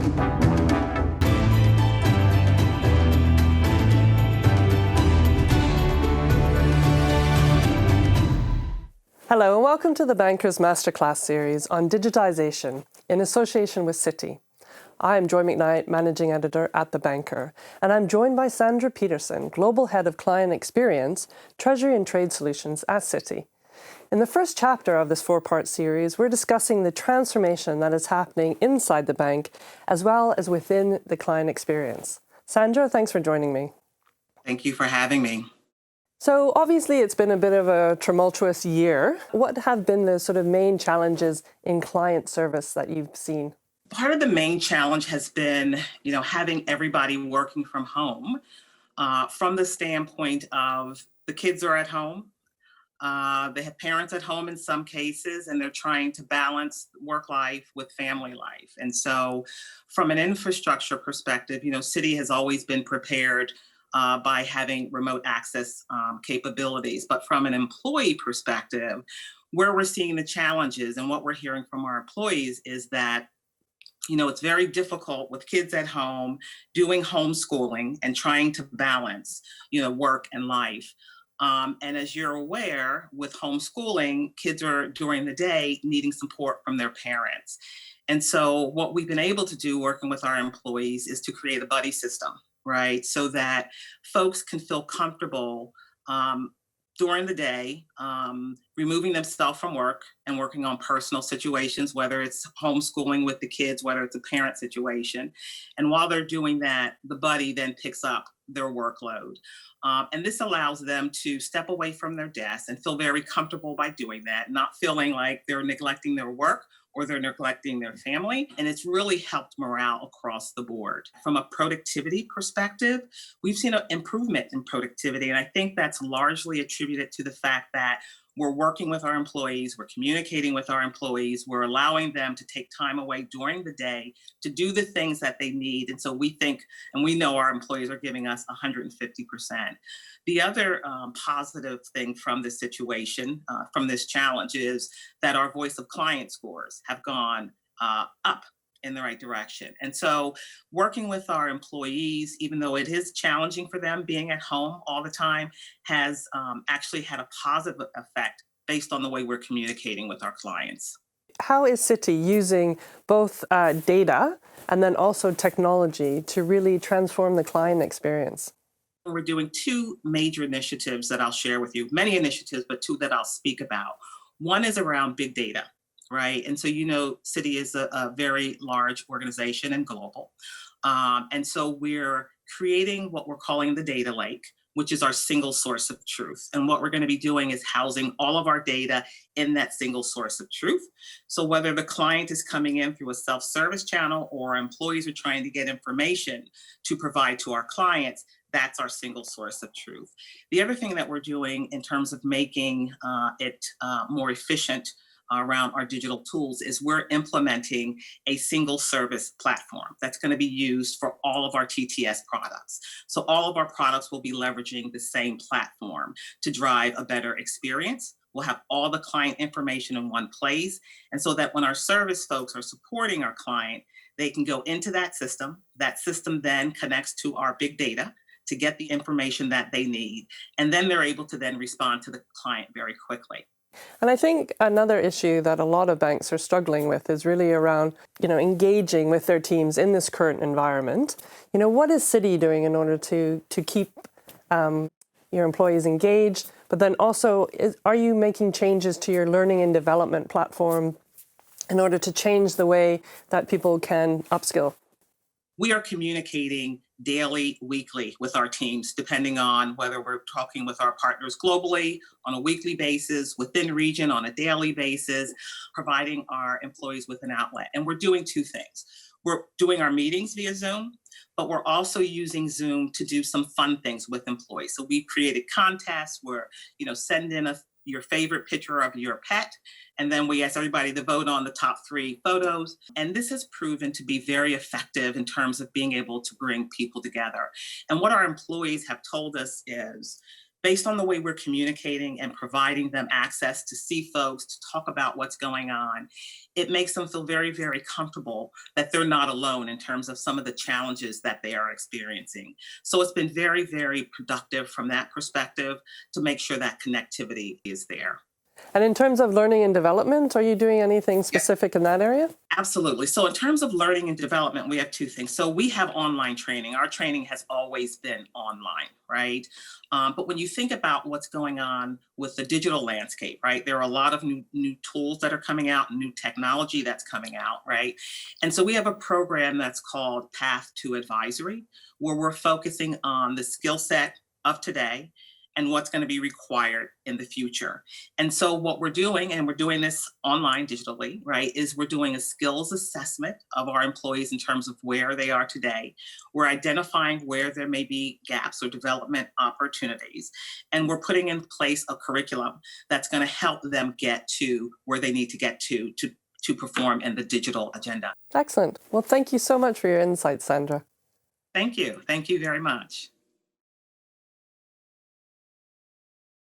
Hello and welcome to the Bankers Masterclass series on digitization in association with Citi. I am Joy Macknight, Managing Editor at The Banker, and I'm joined by Sandra Peterson, Global Head of Client Experience, Treasury and Trade Solutions at Citi. In the first chapter of this four-part series, we're discussing the transformation that is happening inside the bank as well as within the client experience. Sandra, thanks for joining me. Thank you for having me. So obviously it's been a bit of a tumultuous year. What have been the sort of main challenges in client service that you've seen? Part of the main challenge has been, having everybody working from home from the standpoint of the kids are at home. They have parents at home in some cases, and they're trying to balance work life with family life. And so from an infrastructure perspective, Citi has always been prepared by having remote access capabilities. But from an employee perspective, where we're seeing the challenges and what we're hearing from our employees is that it's very difficult with kids at home doing homeschooling and trying to balance, work and life. And as you're aware, with homeschooling, kids are during the day needing support from their parents. And so what we've been able to do working with our employees is to create a buddy system, right? So that folks can feel comfortable during the day, removing themselves from work and working on personal situations, whether it's homeschooling with the kids, whether it's a parent situation. And while they're doing that, the buddy then picks up their workload. And this allows them to step away from their desk and feel very comfortable by doing that, not feeling like they're neglecting their work or they're neglecting their family. And it's really helped morale across the board. From a productivity perspective, we've seen an improvement in productivity. And I think that's largely attributed to the fact that we're working with our employees, we're communicating with our employees, we're allowing them to take time away during the day to do the things that they need. And so we think, and we know our employees are giving us 150%. The other positive thing from this situation, from this challenge, is that our voice of client scores have gone up in the right direction. And so working with our employees, even though it is challenging for them being at home all the time, has actually had a positive effect based on the way we're communicating with our clients. How is Citi using both data and then also technology to really transform the client experience? We're doing two major initiatives that I'll share with you, many initiatives, but two that I'll speak about. One is around big data. Right. And so, Citi is a very large organization and global. And so we're creating what we're calling the data lake, which is our single source of truth. And what we're going to be doing is housing all of our data in that single source of truth. So whether the client is coming in through a self-service channel or employees are trying to get information to provide to our clients, that's our single source of truth. The other thing that we're doing in terms of making it more efficient around our digital tools is we're implementing a single service platform that's going to be used for all of our TTS products. So all of our products will be leveraging the same platform to drive a better experience. We'll have all the client information in one place. And so that when our service folks are supporting our client, they can go into that system. That system then connects to our big data to get the information that they need. And then they're able to then respond to the client very quickly. And I think another issue that a lot of banks are struggling with is really around, engaging with their teams in this current environment. What is Citi doing in order to keep your employees engaged? But then also, are you making changes to your learning and development platform in order to change the way that people can upskill? We are communicating daily, weekly with our teams, depending on whether we're talking with our partners globally on a weekly basis, within region on a daily basis, providing our employees with an outlet. And we're doing two things. We're doing our meetings via Zoom, but we're also using Zoom to do some fun things with employees. So we've created contests where, send in your favorite picture of your pet, and then we ask everybody to vote on the top 3 photos. And this has proven to be very effective in terms of being able to bring people together. And what our employees have told us is, based on the way we're communicating and providing them access to see folks, to talk about what's going on, it makes them feel very, very comfortable that they're not alone in terms of some of the challenges that they are experiencing. So it's been very, very productive from that perspective to make sure that connectivity is there. And in terms of learning and development, are you doing anything specific in that area? Absolutely. So in terms of learning and development, we have two things. So we have online training. Our training has always been online, right? But when you think about what's going on with the digital landscape, right, there are a lot of new tools that are coming out, new technology that's coming out, right? And so we have a program that's called Path to Advisory, where we're focusing on the skill set of today and what's going to be required in the future. And so what we're doing, and we're doing this online digitally, right, is we're doing a skills assessment of our employees in terms of where they are today. We're identifying where there may be gaps or development opportunities. And we're putting in place a curriculum that's going to help them get to where they need to get to perform in the digital agenda. Excellent. Well, thank you so much for your insights, Sandra. Thank you. Thank you very much.